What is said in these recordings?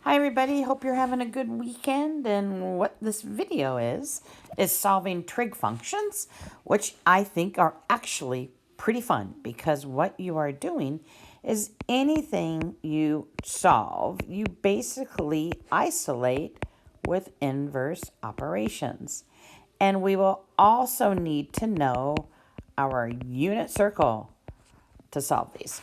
Hi everybody, hope you're having a good weekend, and what this video is solving trig functions, which I think are actually pretty fun because what you are doing is anything you solve, you basically isolate with inverse operations. And we will also need to know our unit circle to solve these.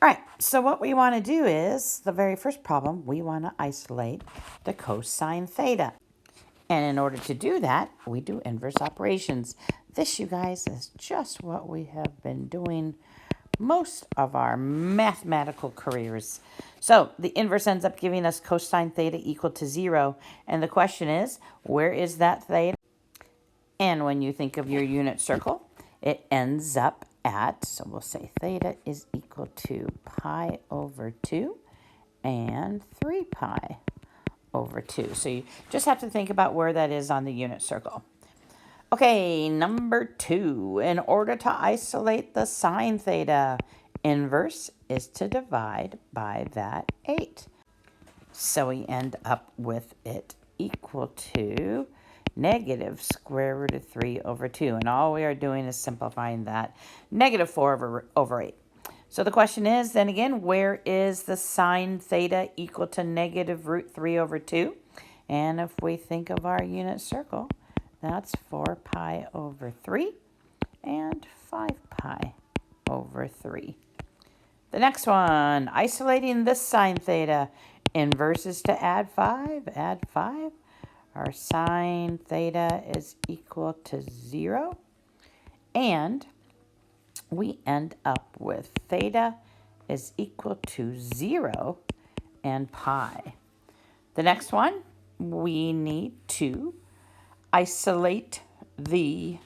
All right, so what we want to do is, the very first problem, we want to isolate the cosine theta. And in order to do that, we do inverse operations. This, you guys, is just what we have been doing most of our mathematical careers. So the inverse ends up giving us cosine theta equal to 0. And the question is, where is that theta? And when you think of your unit circle, it ends up at, so we'll say theta is equal to pi over 2 and 3 pi over 2. So you just have to think about where that is on the unit circle. Okay, number 2. In order to isolate the sine theta, inverse is to divide by that 8. So we end up with it equal to negative square root of 3 over 2. And all we are doing is simplifying that negative 4 over 8. So the question is, then again, where is the sine theta equal to negative root 3 over 2? And if we think of our unit circle, that's 4 pi over 3 and 5 pi over 3. The next one, isolating this sine theta, inverse is to add 5. Add 5. Our sine theta is equal to 0. And we end up with theta is equal to 0 and pi. The next one, we need to isolate the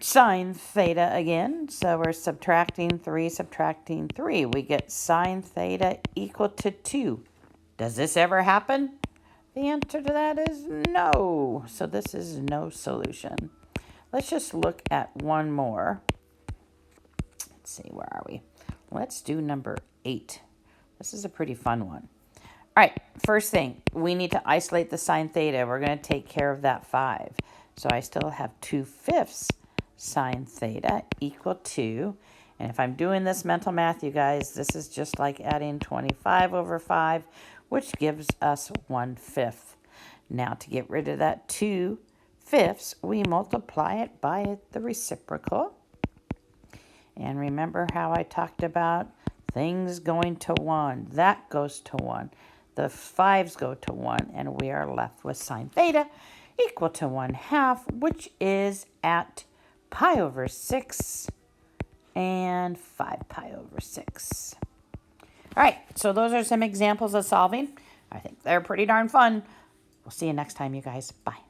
sine theta again. So we're subtracting 3. We get sine theta equal to 2. Does this ever happen? The answer to that is no. So this is no solution. Let's just look at one more. Let's see, where are we? Let's do number 8. This is a pretty fun one. All right, first thing, we need to isolate the sine theta. We're going to take care of that 5. So I still have 2/5 sine theta equal to, and if I'm doing this mental math, you guys, this is just like adding 25 over 5, which gives us 1/5. Now to get rid of that 2/5, we multiply it by the reciprocal. And remember how I talked about things going to 1. That goes to 1. The 5s go to 1, and we are left with sine theta equal to 1/2, which is at pi over 6 and 5 pi over 6. All right, so those are some examples of solving. I think they're pretty darn fun. We'll see you next time, you guys. Bye.